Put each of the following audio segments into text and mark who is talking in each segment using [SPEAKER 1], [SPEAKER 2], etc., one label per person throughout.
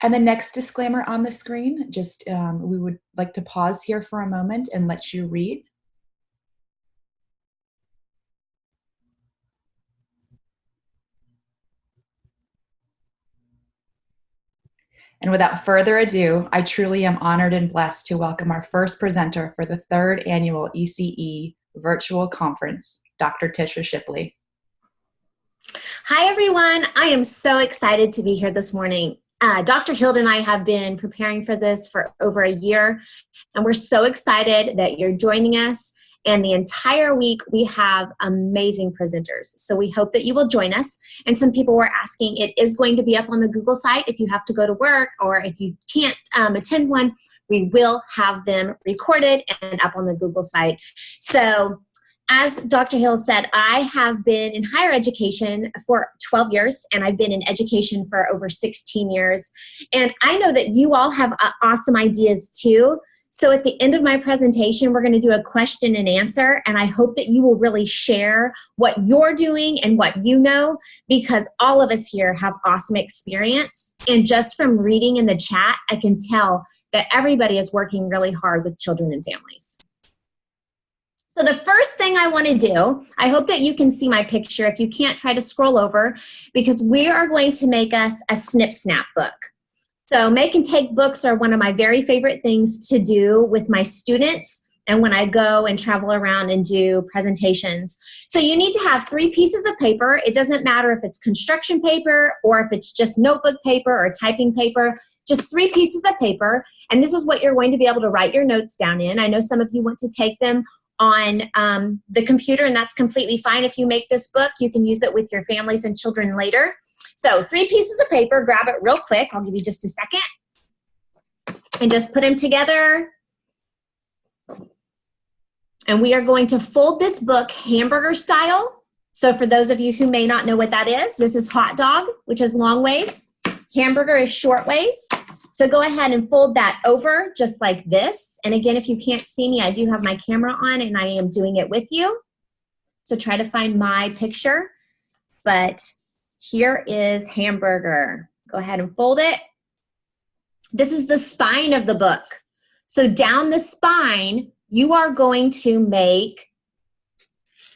[SPEAKER 1] And the next disclaimer on the screen, just we would like to pause here for a moment and let you read. And without further ado, I truly am honored and blessed to welcome our first presenter for the third annual ECE virtual conference, Dr. Tisha Shipley.
[SPEAKER 2] Hi, everyone. I am so excited to be here this morning. Dr. Hild and I have been preparing for this for over a year, and we're so excited that you're joining us. And the entire week, we have amazing presenters. So we hope that you will join us. And some people were asking, it is going to be up on the Google site if you have to go to work or if you can't attend one, we will have them recorded and up on the Google site. So as Dr. Hill said, I have been in higher education for 12 years, and I've been in education for over 16 years. And I know that you all have awesome ideas too. So at the end of my presentation, we're going to do a question and answer, and I hope that you will really share what you're doing and what you know, because all of us here have awesome experience. And just from reading in the chat, I can tell that everybody is working really hard with children and families. So the first thing I want to do, I hope that you can see my picture. If you can't, try to scroll over, because we are going to make us a snip snap book. So make and take books are one of my very favorite things to do with my students and when I go and travel around and do presentations. So you need to have 3 pieces of paper. It doesn't matter if it's construction paper or if it's just notebook paper or typing paper, just 3 pieces of paper. And this is what you're going to be able to write your notes down in. I know some of you want to take them on the computer, and that's completely fine. If you make this book, you can use it with your families and children later. So 3 pieces of paper, grab it real quick. I'll give you just a second. And just put them together. And we are going to fold this book hamburger style. So for those of you who may not know what that is, this is hot dog, which is long ways. Hamburger is short ways. So go ahead and fold that over just like this. And again, if you can't see me, I do have my camera on and I am doing it with you. So try to find my picture. But here is hamburger. Go ahead and fold it. This is the spine of the book. So down the spine, you are going to make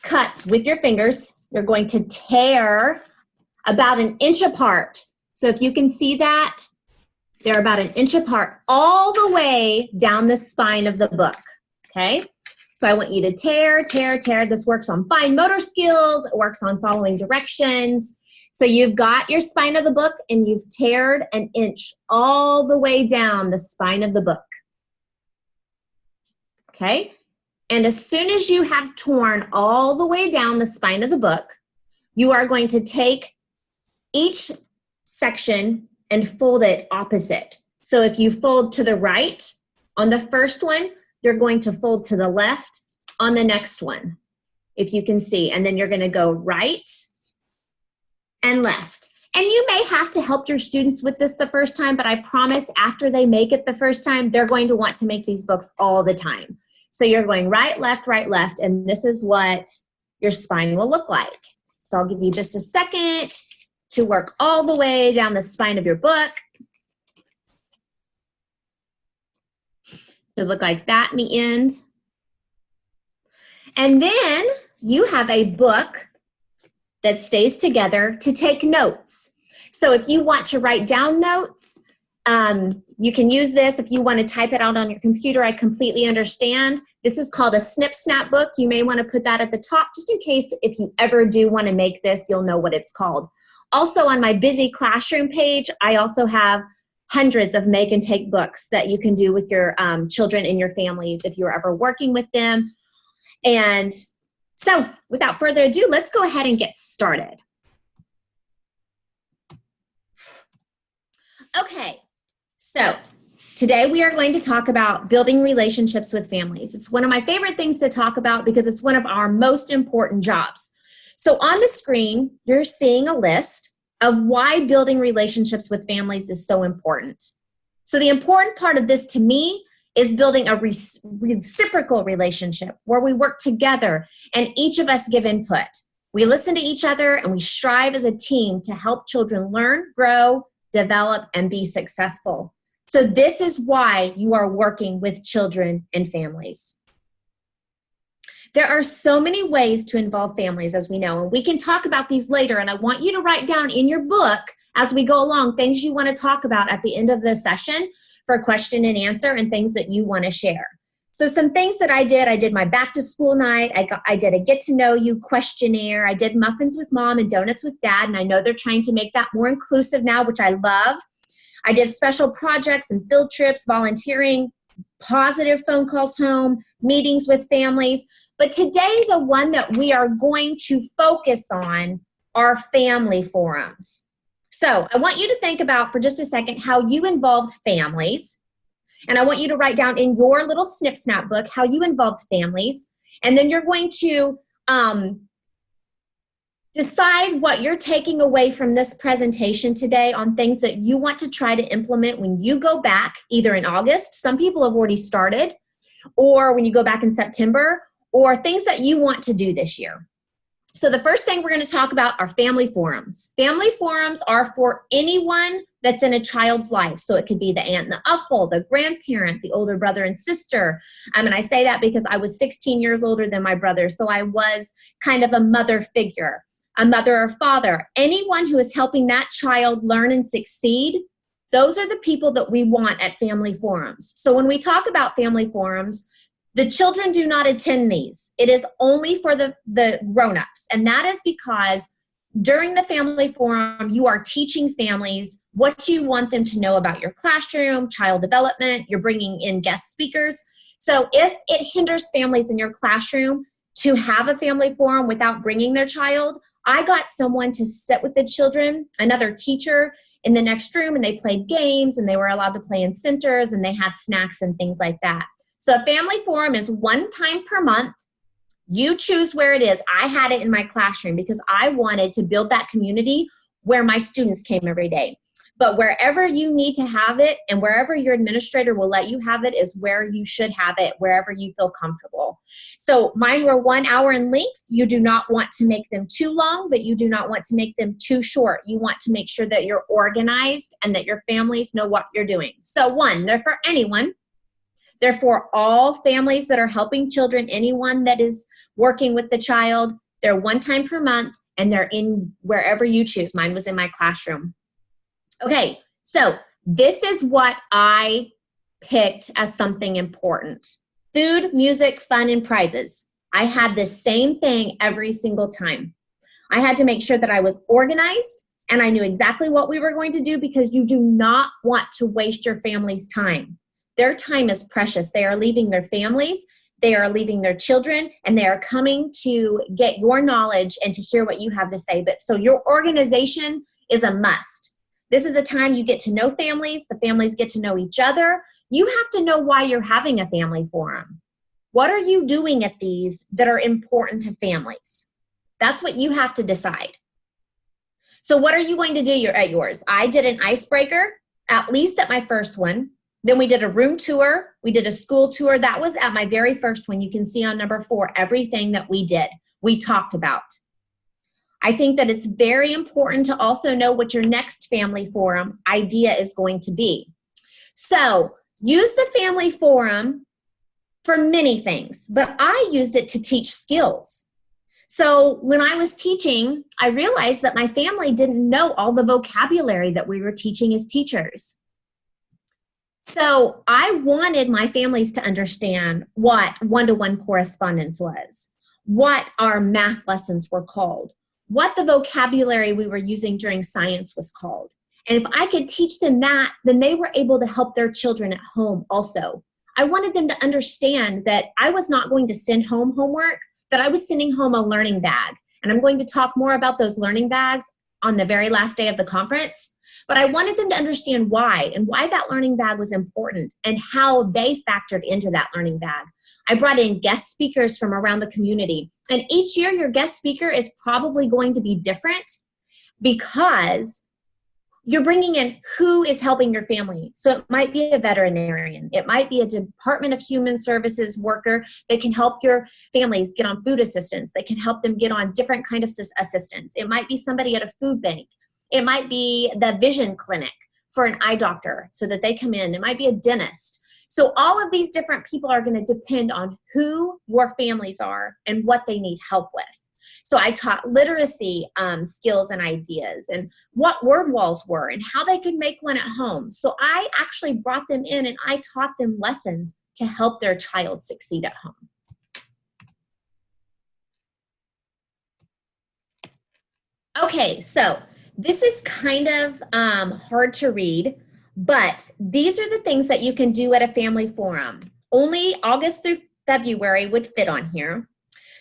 [SPEAKER 2] cuts with your fingers. You're going to tear about 1 inch apart. So if you can see that, they're about 1 inch apart all the way down the spine of the book, okay? So I want you to tear, tear, tear. This works on fine motor skills. It works on following directions. So you've got your spine of the book and you've teared 1 inch all the way down the spine of the book, okay? And as soon as you have torn all the way down the spine of the book, you are going to take each section and fold it opposite. So if you fold to the right on the first one, you're going to fold to the left on the next one, if you can see. And then you're going to go right and left. And you may have to help your students with this the first time, but I promise after they make it the first time, they're going to want to make these books all the time. So you're going right, left, and this is what your spine will look like. So I'll give you just a second to work all the way down the spine of your book. To look like that in the end. And then you have a book that stays together to take notes. So if you want to write down notes, you can use this. If you want to type it out on your computer, I completely understand. This is called a snip snap book. You may want to put that at the top just in case if you ever do want to make this, you'll know what it's called. Also on my busy classroom page, I also have hundreds of make and take books that you can do with your children and your families if you're ever working with them. And so without further ado, let's go ahead and get started. Okay, so today we are going to talk about building relationships with families. It's one of my favorite things to talk about because it's one of our most important jobs. So on the screen, you're seeing a list of why building relationships with families is so important. So the important part of this to me is building a reciprocal relationship where we work together and each of us give input. We listen to each other and we strive as a team to help children learn, grow, develop, and be successful. So this is why you are working with children and families. There are so many ways to involve families, as we know, and we can talk about these later. And I want you to write down in your book as we go along things you want to talk about at the end of the session for question and answer and things that you want to share. So some things that I did my back to school night. I did a get to know you questionnaire. I did muffins with mom and donuts with dad. And I know they're trying to make that more inclusive now, which I love. I did special projects and field trips, volunteering, positive phone calls home, meetings with families. But today, the one that we are going to focus on are family forums. So I want you to think about for just a second how you involved families. And I want you to write down in your little snip snap book how you involved families. And then you're going to decide what you're taking away from this presentation today on things that you want to try to implement when you go back, either in August, some people have already started, or when you go back in September, or things that you want to do this year. So the first thing we're going to talk about are family forums. Family forums are for anyone that's in a child's life. So it could be the aunt and the uncle, the grandparent, the older brother and sister. And I say that because I was 16 years older than my brother. So I was kind of a mother figure, a mother or father. Anyone who is helping that child learn and succeed, those are the people that we want at family forums. So when we talk about family forums, the children do not attend these. It is only for the grown-ups. And that is because during the family forum, you are teaching families what you want them to know about your classroom, child development. You're bringing in guest speakers. So if it hinders families in your classroom to have a family forum without bringing their child, I got someone to sit with the children, another teacher in the next room, and they played games, and they were allowed to play in centers, and they had snacks and things like that. So a family forum is one time per month. You choose where it is. I had it in my classroom because I wanted to build that community where my students came every day. But wherever you need to have it and wherever your administrator will let you have it is where you should have it, wherever you feel comfortable. So mine were 1 hour in length. You do not want to make them too long, but you do not want to make them too short. You want to make sure that you're organized and that your families know what you're doing. So one, they're for anyone. They're for all families that are helping children, anyone that is working with the child. They're one time per month, and they're in wherever you choose. Mine was in my classroom. Okay, so this is what I picked as something important. Food, music, fun, and prizes. I had the same thing every single time. I had to make sure that I was organized, and I knew exactly what we were going to do because you do not want to waste your family's time. Their time is precious. They are leaving their families, they are leaving their children, and they are coming to get your knowledge and to hear what you have to say. But so your organization is a must. This is a time you get to know families. The families get to know each other. You have to know why you're having a family forum. What are you doing at these that are important to families? That's what you have to decide. So what are you going to do at yours? I did an icebreaker, at least at my first one. Then we did a room tour. We did a school tour. That was at my very first one. You can see on number 4, everything that we did, we talked about. I think that it's very important to also know what your next family forum idea is going to be. So use the family forum for many things, but I used it to teach skills. So when I was teaching, I realized that my family didn't know all the vocabulary that we were teaching as teachers. So I wanted my families to understand what one-to-one correspondence was, what our math lessons were called, what the vocabulary we were using during science was called. And if I could teach them that, then they were able to help their children at home also. I wanted them to understand that I was not going to send home homework, that I was sending home a learning bag. And I'm going to talk more about those learning bags on the very last day of the conference. But I wanted them to understand why and why that learning bag was important and how they factored into that learning bag. I brought in guest speakers from around the community. And each year your guest speaker is probably going to be different because you're bringing in who is helping your family. So it might be a veterinarian. It might be a Department of Human Services worker that can help your families get on food assistance, that can help them get on different kind of assistance. It might be somebody at a food bank. It might be the vision clinic. for an eye doctor so that they come in. There might be a dentist. So all of these different people are going to depend on who your families are and what they need help with. So I taught literacy skills and ideas and what word walls were and how they could make one at home. So I actually brought them in and I taught them lessons to help their child succeed at home. Okay, so this is kind of hard to read, but these are the things that you can do at a family forum. Only August through February would fit on here.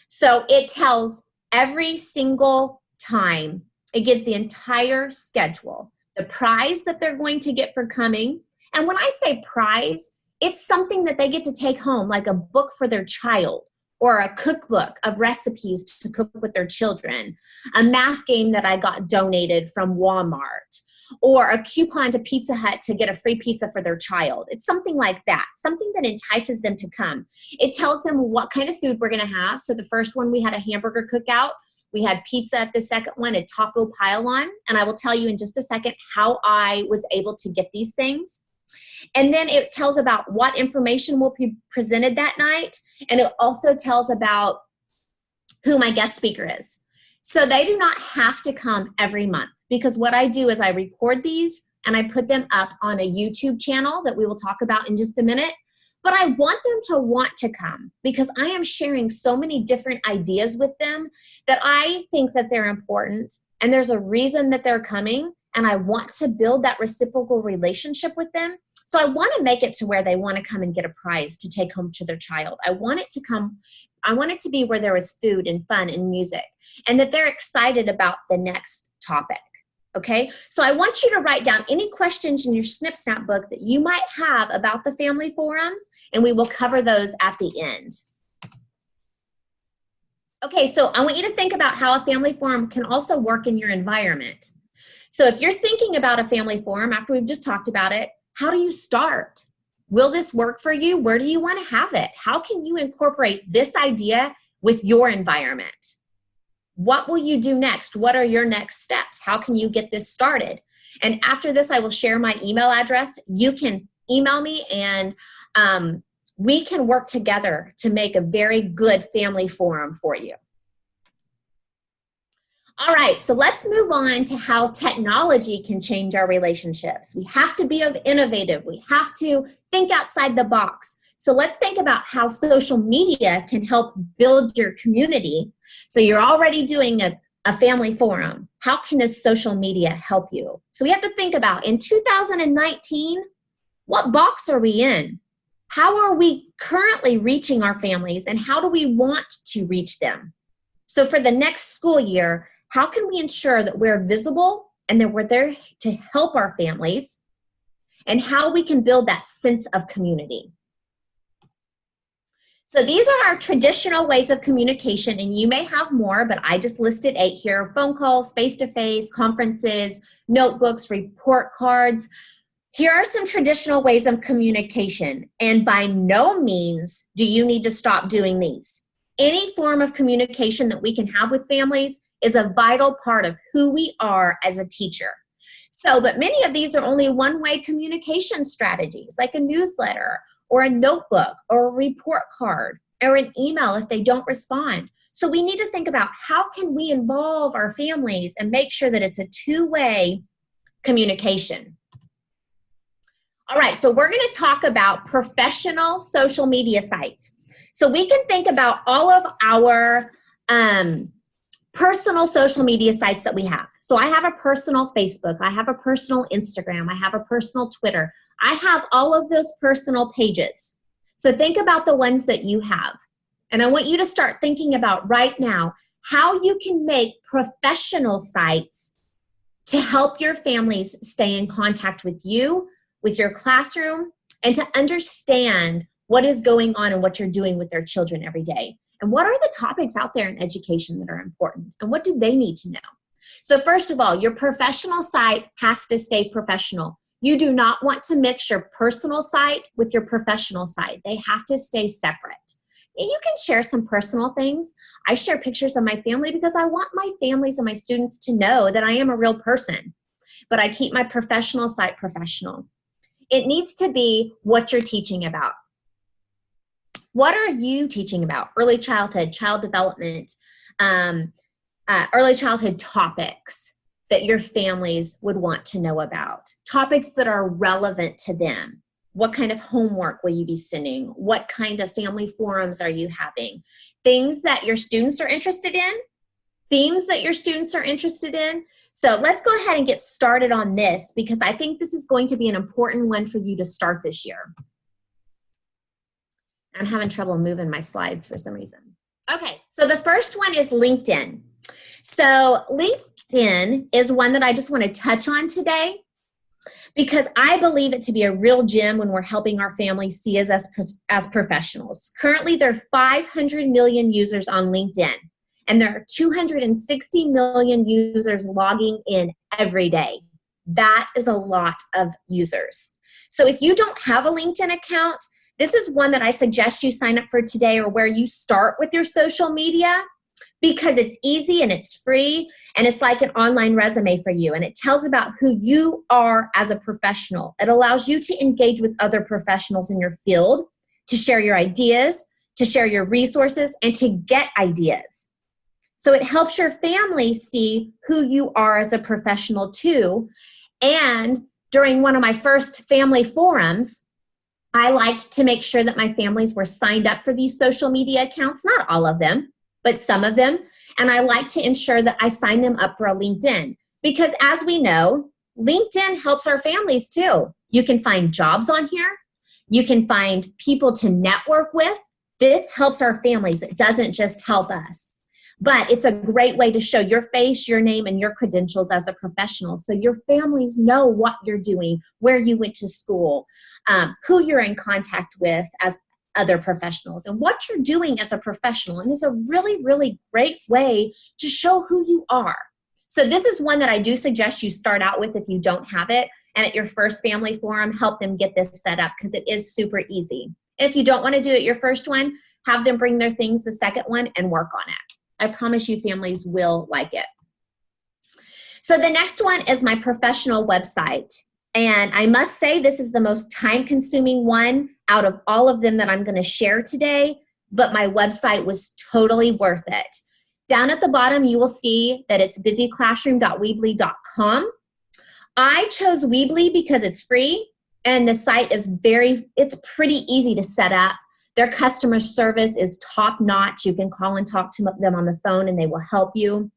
[SPEAKER 2] So it tells every single time, it gives the entire schedule, the prize that they're going to get for coming. And when I say prize, it's something that they get to take home, like a book for their child, or a cookbook of recipes to cook with their children, a math game that I got donated from Walmart, or a coupon to Pizza Hut to get a free pizza for their child. It's something like that, something that entices them to come. It tells them what kind of food we're gonna have. So the first one, we had a hamburger cookout. We had pizza at the second one, a taco pile-on, and I will tell you in just a second how I was able to get these things. And then it tells about what information will be presented that night. And it also tells about who my guest speaker is. So they do not have to come every month, because what I do is I record these and I put them up on a YouTube channel that we will talk about in just a minute. But I want them to want to come because I am sharing so many different ideas with them that I think that they're important and there's a reason that they're coming, and I want to build that reciprocal relationship with them. So I want to make it to where they want to come and get a prize to take home to their child. I want it to be where there is food and fun and music, and that they're excited about the next topic. Okay, so I want you to write down any questions in your Snip Snap book that you might have about the family forums, and we will cover those at the end. Okay, so I want you to think about how a family forum can also work in your environment. So if you're thinking about a family forum after we've just talked about it, how do you start? Will this work for you? Where do you want to have it? How can you incorporate this idea with your environment? What will you do next? What are your next steps? How can you get this started? And after this, I will share my email address. You can email me and we can work together to make a very good family forum for you. All right, so let's move on to how technology can change our relationships. We have to be innovative. We have to think outside the box. So let's think about how social media can help build your community. So you're already doing a family forum. How can this social media help you? So we have to think about, in 2019, what box are we in? How are we currently reaching our families, and how do we want to reach them? So for the next school year, how can we ensure that we're visible and that we're there to help our families, and how we can build that sense of community? So these are our traditional ways of communication, and you may have more, but I just listed 8 here: phone calls, face-to-face, conferences, notebooks, report cards. Here are some traditional ways of communication, and by no means do you need to stop doing these. Any form of communication that we can have with families is a vital part of who we are as a teacher. So, but many of these are only one-way communication strategies, like a newsletter or a notebook or a report card or an email if they don't respond. So we need to think about, how can we involve our families and make sure that it's a two-way communication. All right, so we're going to talk about professional social media sites. So we can think about all of our personal social media sites that we have. So I have a personal Facebook, I have a personal Instagram, I have a personal Twitter. I have all of those personal pages. So think about the ones that you have. And I want you to start thinking about right now how you can make professional sites to help your families stay in contact with you, with your classroom, and to understand what is going on and what you're doing with their children every day. And what are the topics out there in education that are important? And what do they need to know? So first of all, your professional site has to stay professional. You do not want to mix your personal site with your professional site. They have to stay separate. And you can share some personal things. I share pictures of my family because I want my families and my students to know that I am a real person. but I keep my professional site professional. It needs to be what you're teaching about. What are you teaching about? Early childhood, child development, early childhood topics that your families would want to know about. Topics that are relevant to them. What kind of homework will you be sending? What kind of family forums are you having? Things that your students are interested in, themes that your students are interested in. So let's go ahead and get started on this, because I think this is going to be an important one for you to start this year. I'm having trouble moving my slides for some reason. Okay, so the first one is LinkedIn. So LinkedIn is one that I just want to touch on today, because I believe it to be a real gem when we're helping our families see us as professionals. Currently, there are 500 million users on LinkedIn, and there are 260 million users logging in every day. That is a lot of users. So if you don't have a LinkedIn account, this is one that I suggest you sign up for today, or where you start with your social media, because it's easy and it's free, and it's like an online resume for you, and it tells about who you are as a professional. It allows you to engage with other professionals in your field, to share your ideas, to share your resources, and to get ideas. So it helps your family see who you are as a professional too. And during one of my first family forums, I liked to make sure that my families were signed up for these social media accounts, not all of them, but some of them. And I like to ensure that I sign them up for a LinkedIn, because as we know, LinkedIn helps our families too. You can find jobs on here. You can find people to network with. This helps our families. It doesn't just help us. But it's a great way to show your face, your name, and your credentials as a professional, so your families know what you're doing, where you went to school, who you're in contact with as other professionals, and what you're doing as a professional. And it's a really, really great way to show who you are. So this is one that I do suggest you start out with if you don't have it. And at your first family forum, help them get this set up, because it is super easy. And if you don't want to do it your first one, have them bring their things the second one and work on it. I promise you families will like it. So the next one is my professional website. And I must say, this is the most time-consuming one out of all of them that I'm going to share today, but my website was totally worth it. Down at the bottom, you will see that it's busyclassroom.weebly.com. I chose Weebly because it's free, and the site is it's pretty easy to set up. Their customer service is top-notch. You can call and talk to them on the phone, and they will help you.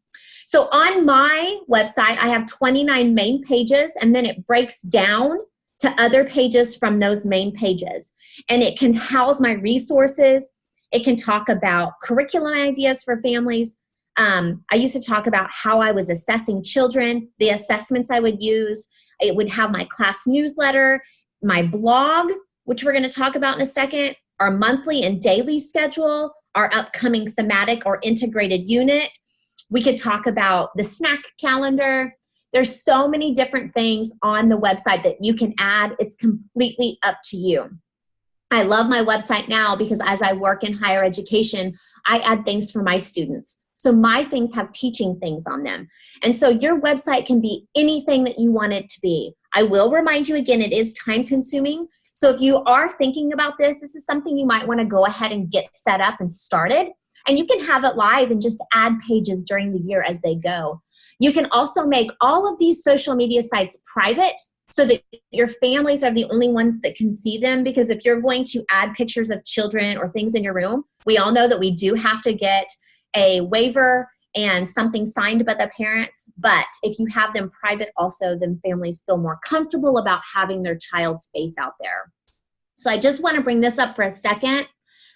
[SPEAKER 2] So on my website, I have 29 main pages, and then it breaks down to other pages from those main pages. And it can house my resources. It can talk about curriculum ideas for families. I used to talk about how I was assessing children, the assessments I would use. It would have my class newsletter, my blog, which we're going to talk about in a second, our monthly and daily schedule, our upcoming thematic or integrated unit. We could talk about the snack calendar. There's so many different things on the website that you can add. It's completely up to you. I love my website now because as I work in higher education, I add things for my students. So my things have teaching things on them. And so your website can be anything that you want it to be. I will remind you again, it is time consuming. So if you are thinking about this, this is something you might want to go ahead and get set up and started. And you can have it live and just add pages during the year as they go. You can also make all of these social media sites private so that your families are the only ones that can see them. Because if you're going to add pictures of children or things in your room, we all know that we do have to get a waiver and something signed by the parents. But if you have them private also, then families feel more comfortable about having their child's face out there. So I just want to bring this up for a second.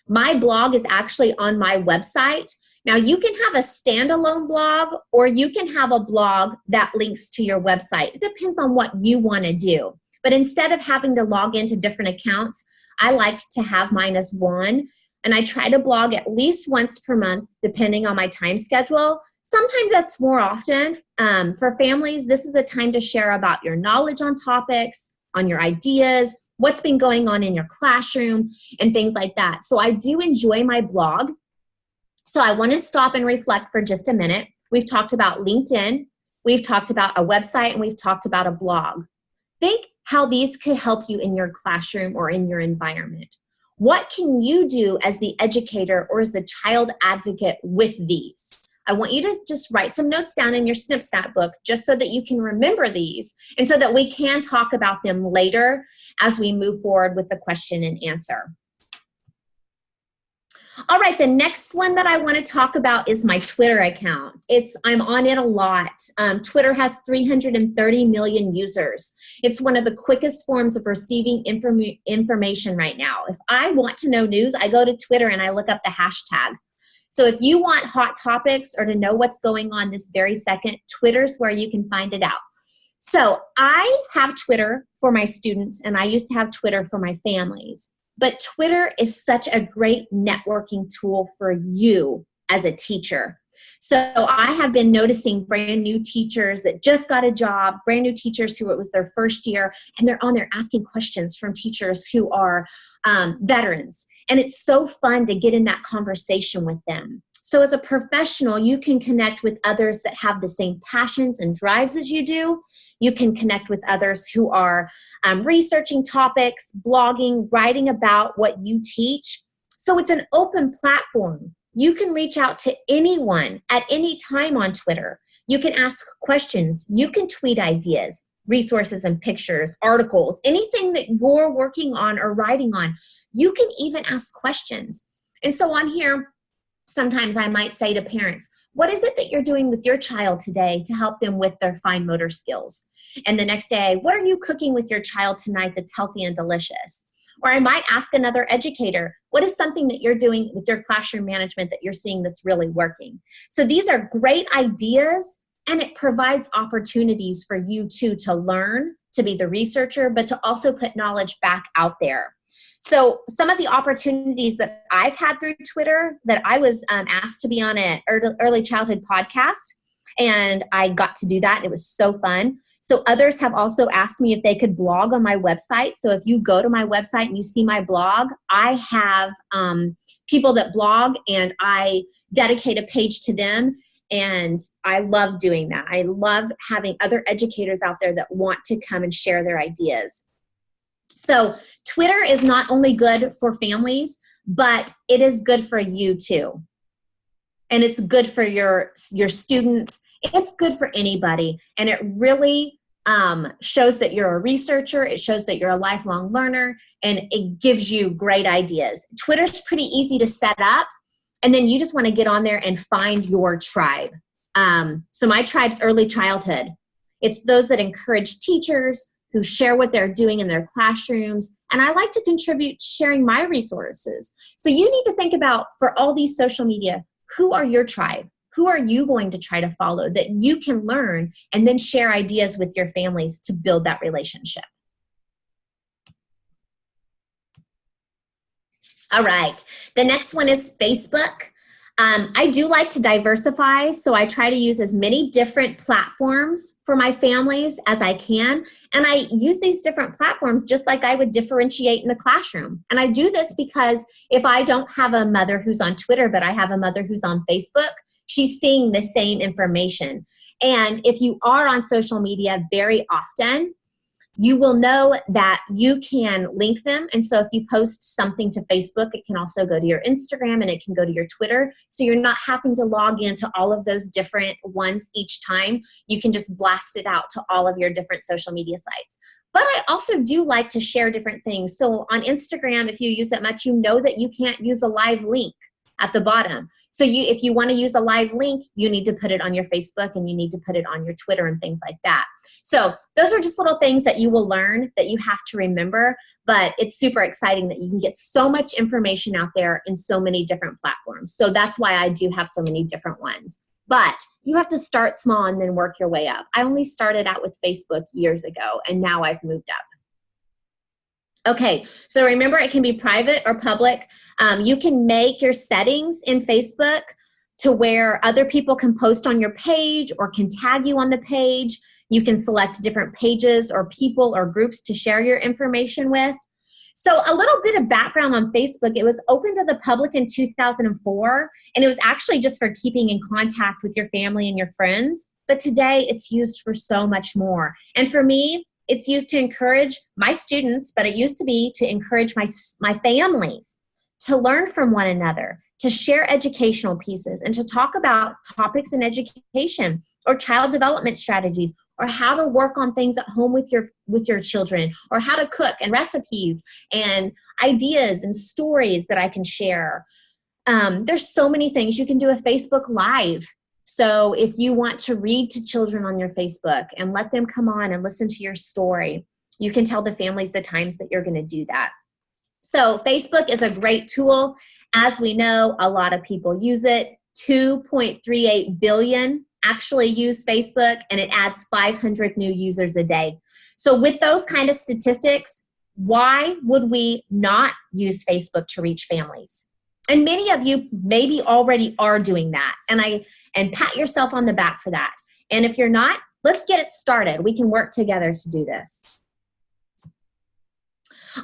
[SPEAKER 2] My blog is actually on my website. Now you can have a standalone blog, or you can have a blog that links to your website. It depends on what you want to do. But instead of having to log into different accounts, I like to have mine as one. And I try to blog at least once per month, depending on my time schedule. Sometimes that's more often. For families, this is a time to share about your knowledge on topics, on your ideas, what's been going on in your classroom, and things like that. So I do enjoy my blog. So I want to stop and reflect for just a minute. We've talked about LinkedIn. we've talked about a website, and we've talked about a blog. Think how these could help you in your classroom or in your environment. What can you do as the educator or as the child advocate with these? I want you to just write some notes down in your SnipSnap book just so that you can remember these and so that we can talk about them later as we move forward with the question and answer. All right, the next one that I want to talk about is my Twitter account. I'm on it a lot. Twitter has 330 million users. It's one of the quickest forms of receiving information right now. If I want to know news, I go to Twitter and I look up the hashtag. So if you want hot topics or to know what's going on this very second, Twitter's where you can find it out. So I have Twitter for my students, and I used to have Twitter for my families. But Twitter is such a great networking tool for you as a teacher. So I have been noticing brand new teachers that just got a job, brand new teachers who it was their first year, and they're on there asking questions from teachers who are veterans. And it's so fun to get in that conversation with them. So as a professional, you can connect with others that have the same passions and drives as you do. You can connect with others who are researching topics, blogging, writing about what you teach. So it's an open platform. You can reach out to anyone at any time on Twitter. You can ask questions. You can tweet ideas, resources and pictures, articles, anything that you're working on or writing on. You can even ask questions. And so on here, sometimes I might say to parents, what is it that you're doing with your child today to help them with their fine motor skills? And the next day, what are you cooking with your child tonight that's healthy and delicious? Or I might ask another educator, what is something that you're doing with your classroom management that you're seeing that's really working? So these are great ideas, and it provides opportunities for you too to learn, to be the researcher, but to also put knowledge back out there. So some of the opportunities that I've had through Twitter, that I was asked to be on an early childhood podcast, and I got to do that. It was so fun. So others have also asked me if they could blog on my website. So if you go to my website and you see my blog, I have people that blog, and I dedicate a page to them. And I love doing that. I love having other educators out there that want to come and share their ideas. So Twitter is not only good for families, but it is good for you too. And it's good for your students. It's good for anybody. And it really shows that you're a researcher. It shows that you're a lifelong learner, and it gives you great ideas. Twitter's pretty easy to set up. And then you just want to get on there and find your tribe. So my tribe's early childhood. It's those that encourage teachers who share what they're doing in their classrooms. And I like to contribute sharing my resources. So you need to think about, for all these social media, who are your tribe? Who are you going to try to follow that you can learn and then share ideas with your families to build that relationship? All right, the next one is Facebook. I do like to diversify, so I try to use as many different platforms for my families as I can. And I use these different platforms just like I would differentiate in the classroom. And I do this because if I don't have a mother who's on Twitter, but I have a mother who's on Facebook, she's seeing the same information. And if you are on social media very often, you will know that you can link them. And so if you post something to Facebook, it can also go to your Instagram, and it can go to your Twitter. So you're not having to log into all of those different ones each time. You can just blast it out to all of your different social media sites. But I also do like to share different things. So on Instagram, if you use it much, you know that you can't use a live link at the bottom. So if you want to use a live link, you need to put it on your Facebook, and you need to put it on your Twitter and things like that. So those are just little things that you will learn that you have to remember, but it's super exciting that you can get so much information out there in so many different platforms. So that's why I do have so many different ones. But you have to start small and then work your way up. I only started out with Facebook years ago, and now I've moved up. Okay, so remember, it can be private or public. You can make your settings in Facebook to where other people can post on your page or can tag you on the page. You can select different pages or people or groups to share your information with. So a little bit of background on Facebook. It was open to the public in 2004, and it was actually just for keeping in contact with your family and your friends. but today it's used for so much more. And for me, it's used to encourage my students, but it used to be to encourage my families to learn from one another, to share educational pieces, and to talk about topics in education or child development strategies, or how to work on things at home with your children, or how to cook and recipes and ideas and stories that I can share. There's so many things. You can do a Facebook Live. So if you want to read to children on your Facebook and let them come on and listen to your story, you can tell the families the times that you're going to do that. So Facebook is a great tool. As we know, a lot of people use it. 2.38 billion actually use Facebook, and it adds 500 new users a day. So with those kind of statistics, why would we not use Facebook to reach families? And many of you maybe already are doing that. And pat yourself on the back for that. And if you're not, let's get it started. We can work together to do this.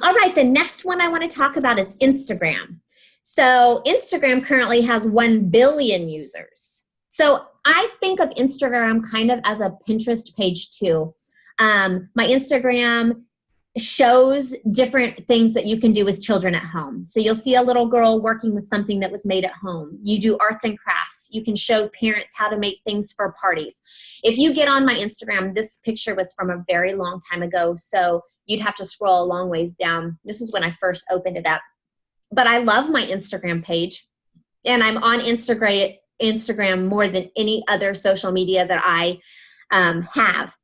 [SPEAKER 2] All right, the next one I want to talk about is Instagram. So Instagram currently has 1 billion users. So I think of Instagram kind of as a Pinterest page too. My Instagram shows different things that you can do with children at home. So you'll see a little girl working with something that was made at home. You do arts and crafts. You can show parents how to make things for parties. If you get on my Instagram, this picture was from a very long time ago, so you'd have to scroll a long ways down. This is when I first opened it up. But I love my Instagram page, and I'm on Instagram more than any other social media that I have.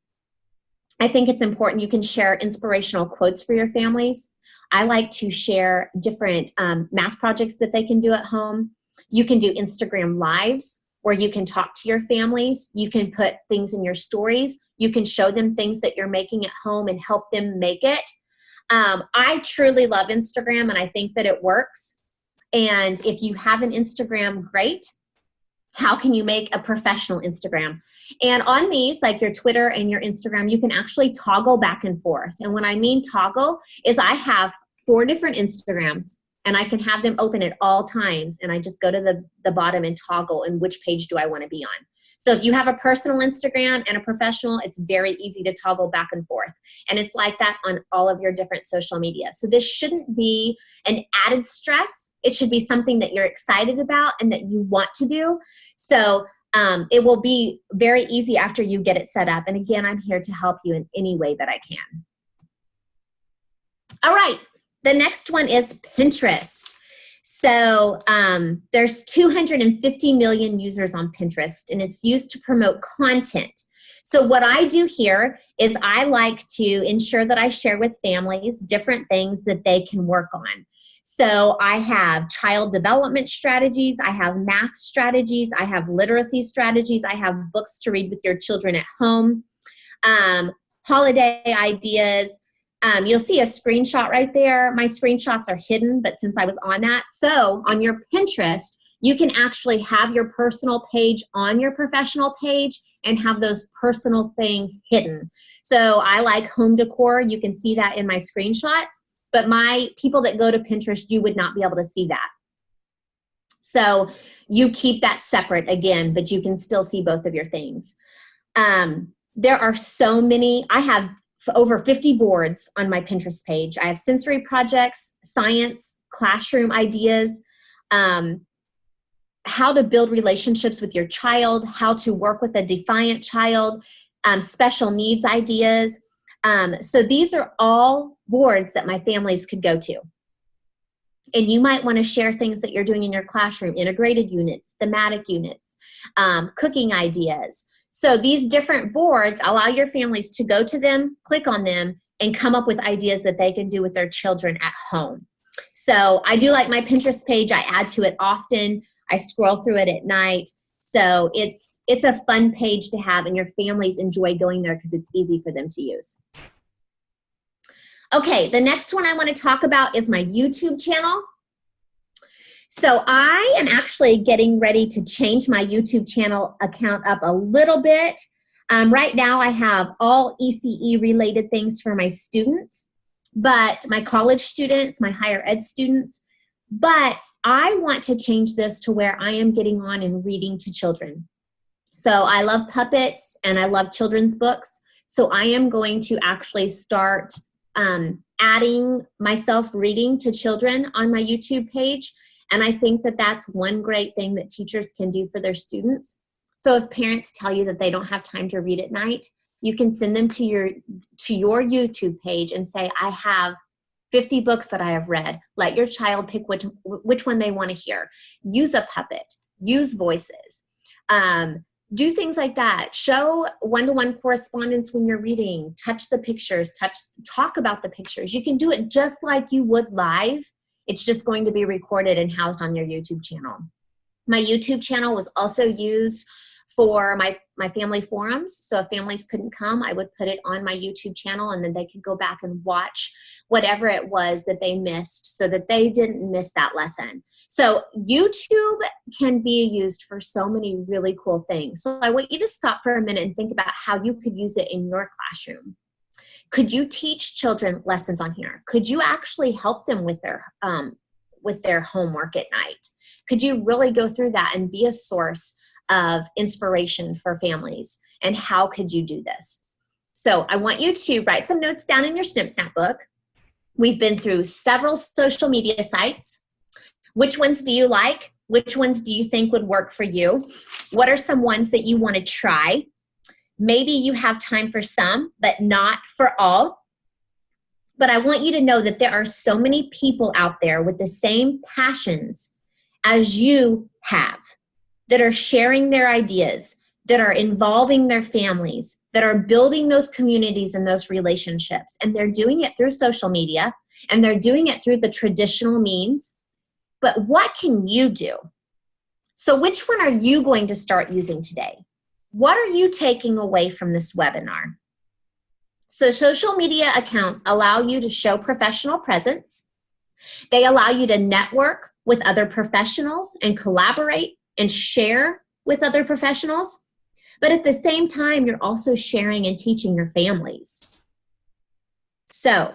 [SPEAKER 2] I think it's important you can share inspirational quotes for your families. I like to share different math projects that they can do at home. You can do Instagram Lives where you can talk to your families. You can put things in your stories. You can show them things that you're making at home and help them make it. I truly love Instagram, and I think that it works. And if you have an Instagram, great. How can you make a professional Instagram? And on these, like your Twitter and your Instagram, you can actually toggle back and forth. And when I mean toggle is I have 4 different Instagrams, and I can have them open at all times. And I just go to the bottom and toggle and which page do I want to be on. So if you have a personal Instagram and a professional, it's very easy to toggle back and forth. And it's like that on all of your different social media. So this shouldn't be an added stress. It should be something that you're excited about and that you want to do. So it will be very easy after you get it set up. And again, I'm here to help you in any way that I can. All right, the next one is Pinterest. So there's 250 million users on Pinterest, and it's used to promote content. So what I do here is I like to ensure that I share with families different things that they can work on. So I have child development strategies, I have math strategies, I have literacy strategies, I have books to read with your children at home, holiday ideas. You'll see a screenshot right there. My screenshots are hidden, but since I was on that, so on your Pinterest, you can actually have your personal page on your professional page and have those personal things hidden. So I like home decor. You can see that in my screenshots. But my people that go to Pinterest, you would not be able to see that. So you keep that separate again, but you can still see both of your things. There are so many. I have over 50 boards on my Pinterest page. I have sensory projects, science, classroom ideas, how to build relationships with your child, how to work with a defiant child, special needs ideas. So these are all boards that my families could go to. And you might want to share things that you're doing in your classroom, integrated units, thematic units, cooking ideas. So these different boards allow your families to go to them, click on them, and come up with ideas that they can do with their children at home. So I do like my Pinterest page. I add to it often. I scroll through it at night. So it's a fun page to have, and your families enjoy going there because it's easy for them to use. Okay, the next one I want to talk about is my YouTube channel. So I am actually getting ready to change my YouTube channel account up a little bit. Right now I have all ECE related things for my students, but my college students, my higher ed students, but I want to change this to where I am getting on and reading to children. So I love puppets and I love children's books. So I am going to actually start adding myself reading to children on my YouTube page. And I think that that's one great thing that teachers can do for their students. So if parents tell you that they don't have time to read at night, you can send them to your YouTube page and say, I have 50 books that I have read. Let your child pick which one they want to hear. Use a puppet. Use voices. Do things like that. Show one-to-one correspondence when you're reading. Touch the pictures. Talk about the pictures. You can do it just like you would live. It's just going to be recorded and housed on your YouTube channel. My YouTube channel was also used for my family forums. So if families couldn't come, I would put it on my YouTube channel, and then they could go back and watch whatever it was that they missed so that they didn't miss that lesson. So YouTube can be used for so many really cool things. So I want you to stop for a minute and think about how you could use it in your classroom. Could you teach children lessons on here? Could you actually help them with their homework at night? Could you really go through that and be a source of inspiration for families? And how could you do this? So I want you to write some notes down in your Snip Snap book. We've been through several social media sites. Which ones do you like? Which ones do you think would work for you? What are some ones that you want to try? Maybe you have time for some, but not for all. But I want you to know that there are so many people out there with the same passions as you have, that are sharing their ideas, that are involving their families, that are building those communities and those relationships. And they're doing it through social media, and they're doing it through the traditional means. But what can you do? So which one are you going to start using today? What are you taking away from this webinar? So social media accounts allow you to show professional presence. They allow you to network with other professionals and collaborate and share with other professionals. But at the same time, you're also sharing and teaching your families. So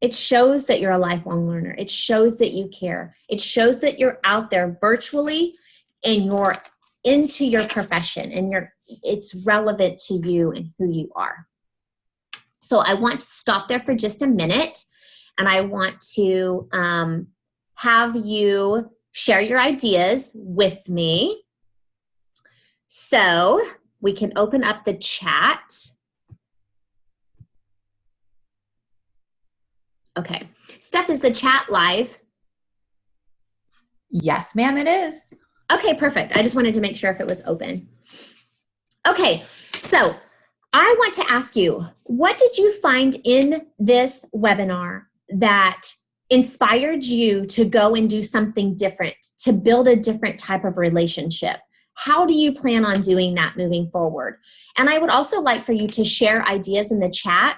[SPEAKER 2] it shows that you're a lifelong learner. It shows that you care. It shows that you're out there virtually and you're into your profession and it's relevant to you and who you are. So I want to stop there for just a minute, and I want to have you share your ideas with me. So we can open up the chat. Okay. Steph, is the chat live?
[SPEAKER 1] Yes, ma'am, it is.
[SPEAKER 2] Okay, perfect. I just wanted to make sure if it was open. Okay, so I want to ask you, what did you find in this webinar that inspired you to go and do something different, to build a different type of relationship? How do you plan on doing that moving forward? And I would also like for you to share ideas in the chat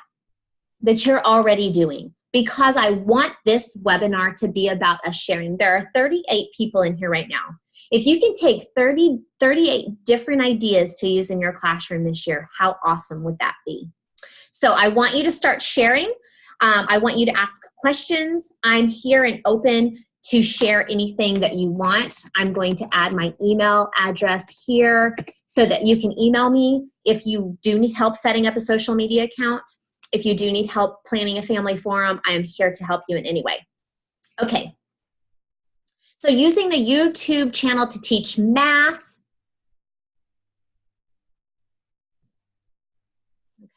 [SPEAKER 2] that you're already doing, because I want this webinar to be about us sharing. There are 38 people in here right now. If you can take 38 different ideas to use in your classroom this year, how awesome would that be? So I want you to start sharing. I want you to ask questions. I'm here and open to share anything that you want. I'm going to add my email address here so that you can email me if you do need help setting up a social media account. If you do need help planning a family forum, I am here to help you in any way. Okay. So using the YouTube channel to teach math.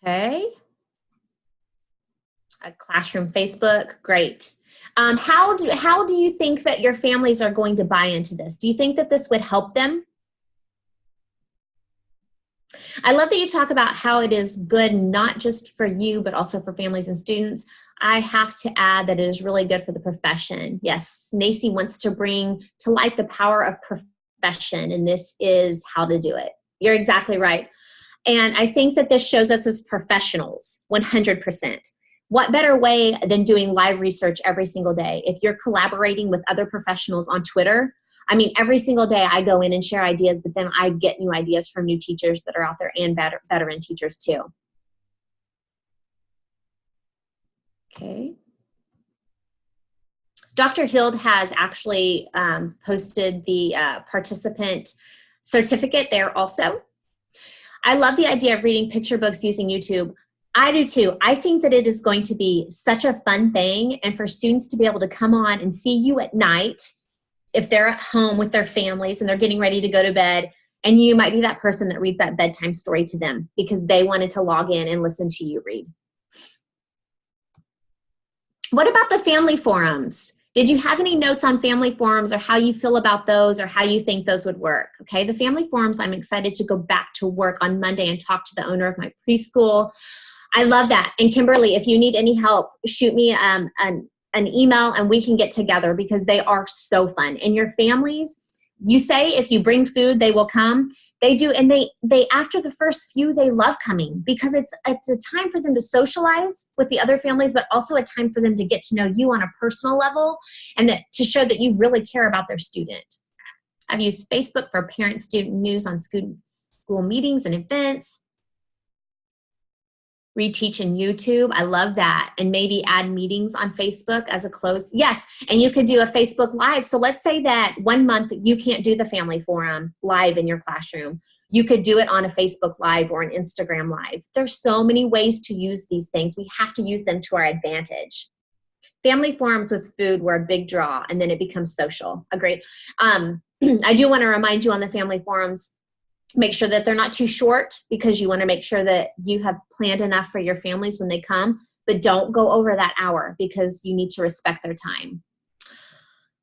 [SPEAKER 2] Okay. A classroom Facebook, great. How do you think that your families are going to buy into this? Do you think that this would help them? I love that you talk about how it is good not just for you, but also for families and students. I have to add that it is really good for the profession. Yes, NACCE wants to bring to light the power of profession, and this is how to do it. You're exactly right. And I think that this shows us as professionals, 100%. What better way than doing live research every single day? If you're collaborating with other professionals on Twitter, I mean, every single day I go in and share ideas, but then I get new ideas from new teachers that are out there and veteran teachers too. Okay. Dr. Hild has actually posted the participant certificate there also. I love the idea of reading picture books using YouTube. I do too. I think that it is going to be such a fun thing, and for students to be able to come on and see you at night if they're at home with their families and they're getting ready to go to bed, and you might be that person that reads that bedtime story to them because they wanted to log in and listen to you read. What about the family forums? Did you have any notes on family forums or how you feel about those or how you think those would work? Okay, the family forums, I'm excited to go back to work on Monday and talk to the owner of my preschool. I love that. And Kimberly, if you need any help, shoot me an email and we can get together because they are so fun. And your families, you say if you bring food, they will come. They do, and they after the first few, they love coming because it's a time for them to socialize with the other families, but also a time for them to get to know you on a personal level and that to show that you really care about their student. I've used Facebook for parent-student news on school meetings and events. Reteach in YouTube. I love that. And maybe add meetings on Facebook as a close. Yes. And you could do a Facebook Live. So let's say that 1 month you can't do the family forum live in your classroom. You could do it on a Facebook Live or an Instagram Live. There's so many ways to use these things. We have to use them to our advantage. Family forums with food were a big draw, and then it becomes social. Agreed. I do want to remind you on the family forums, make sure that they're not too short because you want to make sure that you have planned enough for your families when they come, but don't go over that hour because you need to respect their time.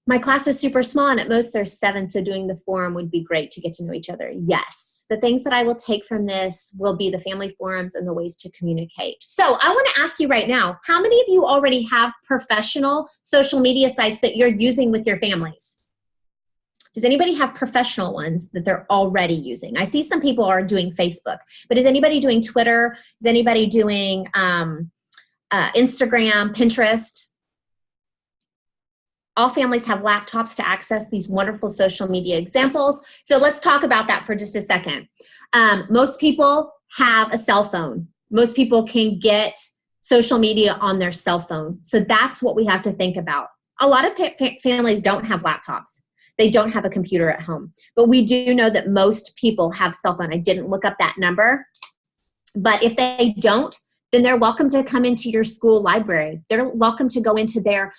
[SPEAKER 2] My class is super small and at most there's 7, so doing the forum would be great to get to know each other. Yes, the things that I will take from this will be the family forums and the ways to communicate. So I want to ask you right now, how many of you already have professional social media sites that you're using with your families? Does anybody have professional ones that they're already using? I see some people are doing Facebook, but is anybody doing Twitter? Is anybody doing Instagram, Pinterest? All families have laptops to access these wonderful social media examples. So let's talk about that for just a second. Most people have a cell phone. Most people can get social media on their cell phone. So that's what we have to think about. A lot of families don't have laptops. They don't have a computer at home. But we do know that most people have cell phone. I didn't look up that number. But if they don't, then they're welcome to come into your school library. They're welcome to go into their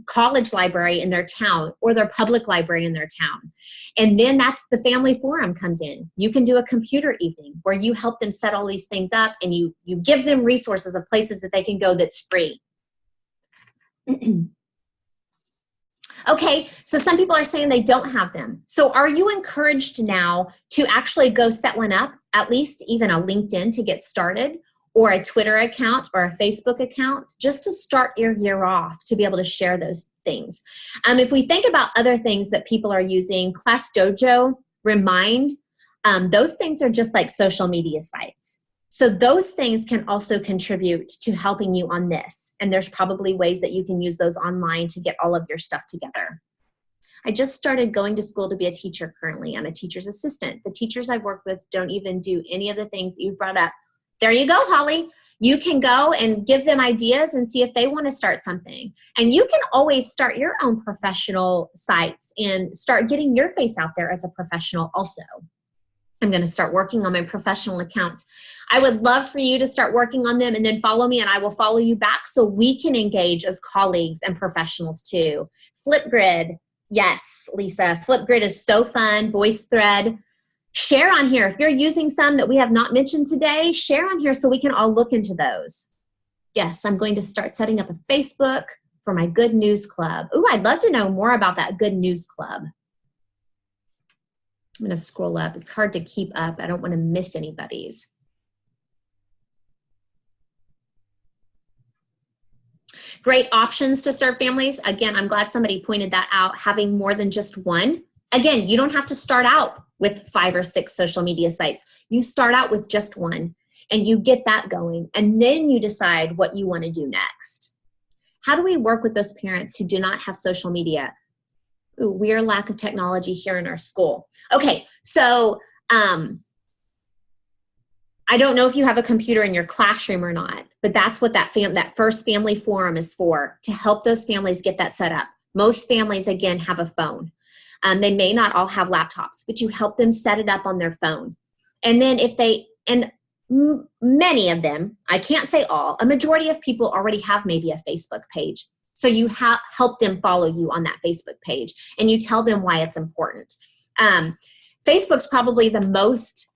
[SPEAKER 2] college library in their town or their public library in their town. And then that's the family forum comes in. You can do a computer evening where you help them set all these things up and you give them resources of places that they can go that's free. Okay, so some people are saying they don't have them. So are you encouraged now to actually go set one up, at least even a LinkedIn to get started, or a Twitter account or a Facebook account, just to start your year off to be able to share those things? If we think about other things that people are using, Class Dojo, Remind, those things are just like social media sites. So those things can also contribute to helping you on this. And there's probably ways that you can use those online to get all of your stuff together. I just started going to school to be a teacher currently. I'm a teacher's assistant. The teachers I've worked with don't even do any of the things that you brought up. There you go, Holly. You can go and give them ideas and see if they want to start something. And you can always start your own professional sites and start getting your face out there as a professional also. I'm going to start working on my professional accounts. I would love for you to start working on them and then follow me and I will follow you back so we can engage as colleagues and professionals too. Flipgrid. Yes, Lisa. Flipgrid is so fun. VoiceThread. Share on here. If you're using some that we have not mentioned today, share on here so we can all look into those. Yes, I'm going to start setting up a Facebook for my Good News Club. Ooh, I'd love to know more about that Good News Club. I'm going to scroll up. It's hard to keep up. I don't want to miss anybody's. Great options to serve families. Again, I'm glad somebody pointed that out, having more than just one. Again, you don't have to start out with 5 or 6 social media sites. You start out with just one and you get that going and then you decide what you want to do next. How do we work with those parents who do not have social media? Ooh, we're lack of technology here in our school. Okay, so I don't know if you have a computer in your classroom or not, but that's what that first family forum is for, to help those families get that set up. Most families, again, have a phone. They may not all have laptops, but you help them set it up on their phone. And then many of them, I can't say all, a majority of people already have maybe a Facebook page. So you help them follow you on that Facebook page, and you tell them why it's important. Facebook's probably the most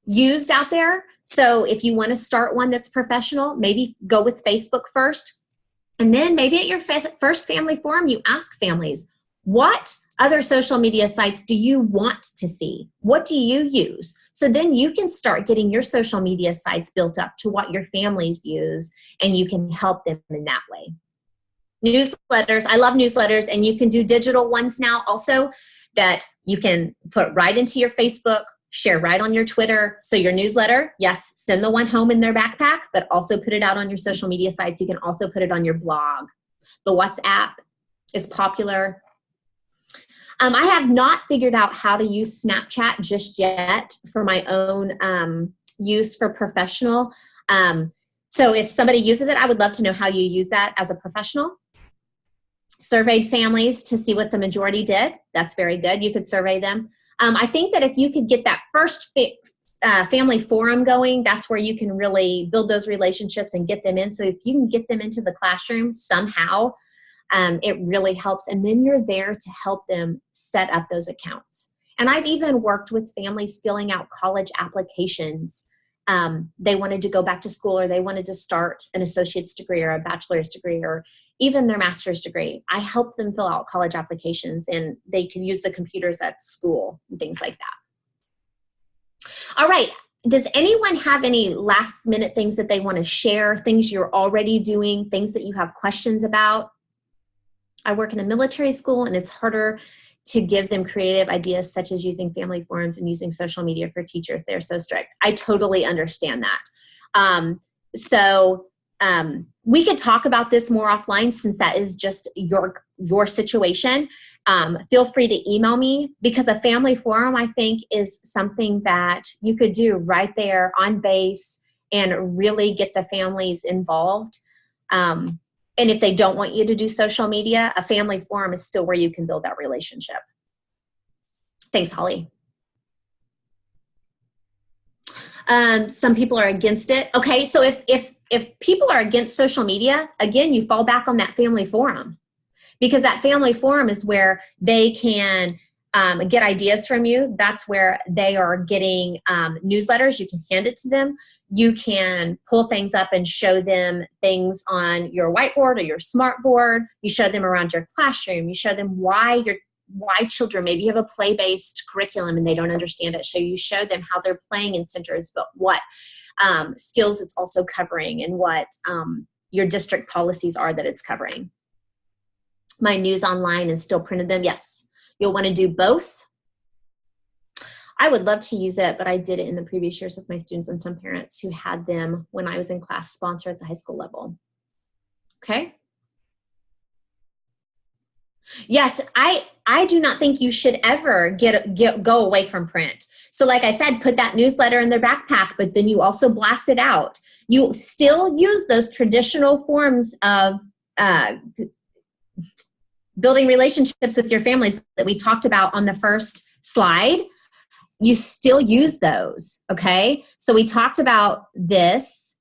[SPEAKER 2] used out there. So if you want to start one that's professional, maybe go with Facebook first. And then maybe at your first family forum, you ask families, what other social media sites do you want to see? What do you use? So then you can start getting your social media sites built up to what your families use, and you can help them in that way. Newsletters, I love newsletters, and you can do digital ones now also that you can put right into your Facebook, share right on your Twitter. So your newsletter, yes, send the one home in their backpack, but also put it out on your social media sites. You can also put it on your blog. The WhatsApp is popular. I have not figured out how to use Snapchat just yet for my own use for professional. So if somebody uses it, I would love to know how you use that as a professional. Surveyed families to see what the majority did. That's very good. You could survey them. I think that if you could get that first family forum going, that's where you can really build those relationships and get them in. So if you can get them into the classroom somehow, it really helps. And then you're there to help them set up those accounts. And I've even worked with families filling out college applications. They wanted to go back to school, or they wanted to start an associate's degree or a bachelor's degree, or even their master's degree. I help them fill out college applications, and they can use the computers at school and things like that. All right. Does anyone have any last minute things that they want to share, things you're already doing, things that you have questions about? I work in a military school, and it's harder to give them creative ideas such as using family forums and using social media for teachers. They're so strict. I totally understand that. We could talk about this more offline, since that is just your situation. Feel free to email me, because a family forum, I think, is something that you could do right there on base and really get the families involved. And if they don't want you to do social media, a family forum is still where you can build that relationship. Thanks, Holly. Some people are against it. Okay, so if people are against social media, again, you fall back on that family forum, because that family forum is where they can get ideas from you. That's where they are getting newsletters. You can hand it to them. You can pull things up and show them things on your whiteboard or your smart board. You show them around your classroom. You show them why children, maybe you have a play-based curriculum and they don't understand it. So you show them how they're playing in centers, but what skills it's also covering, and what your district policies are that it's covering. My news online and still printed them. Yes, you'll want to do both. I would love to use it, but I did it in the previous years with my students and some parents who had them when I was in class sponsor at the high school level. Okay. Yes, I do not think you should ever go away from print. So like I said, put that newsletter in their backpack, but then you also blast it out. You still use those traditional forms of building relationships with your families that we talked about on the first slide. You still use those, okay? So we talked about this.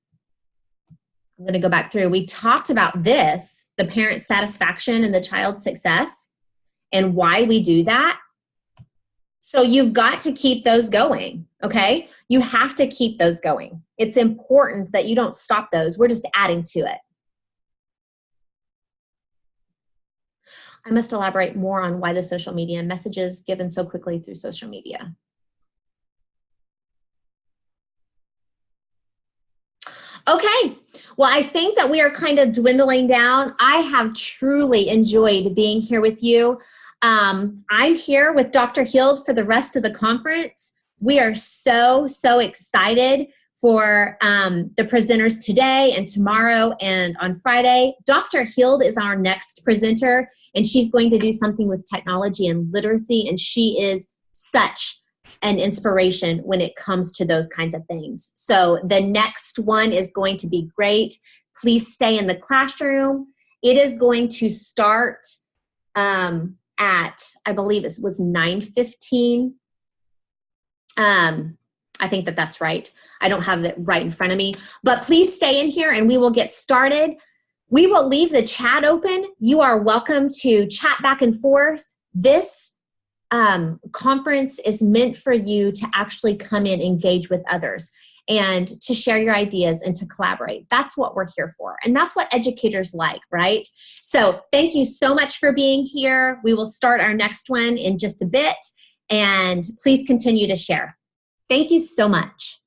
[SPEAKER 2] I'm going to go back through. We talked about this, the parent satisfaction and the child's success, and why we do that. So you've got to keep those going, okay? You have to keep those going. It's important that you don't stop those. We're just adding to it. I must elaborate more on why the social media and messages given so quickly through social media. Okay, well, I think that we are kind of dwindling down. I have truly enjoyed being here with you. I'm here with Dr. Hild for the rest of the conference. We are so excited for the presenters today and tomorrow and on Friday. Dr. Hild is our next presenter, and she's going to do something with technology and literacy, and she is such an inspiration when it comes to those kinds of things. So the next one is going to be great. Please stay in the classroom. It is going to start at, I believe it was 9:15. I think that that's right. I don't have it right in front of me, but please stay in here and we will get started. We will leave the chat open. You are welcome to chat back and forth. This conference is meant for you to actually come in, engage with others, and to share your ideas and to collaborate. That's what we're here for. And that's what educators like, right? So thank you so much for being here. We will start our next one in just a bit. And please continue to share. Thank you so much.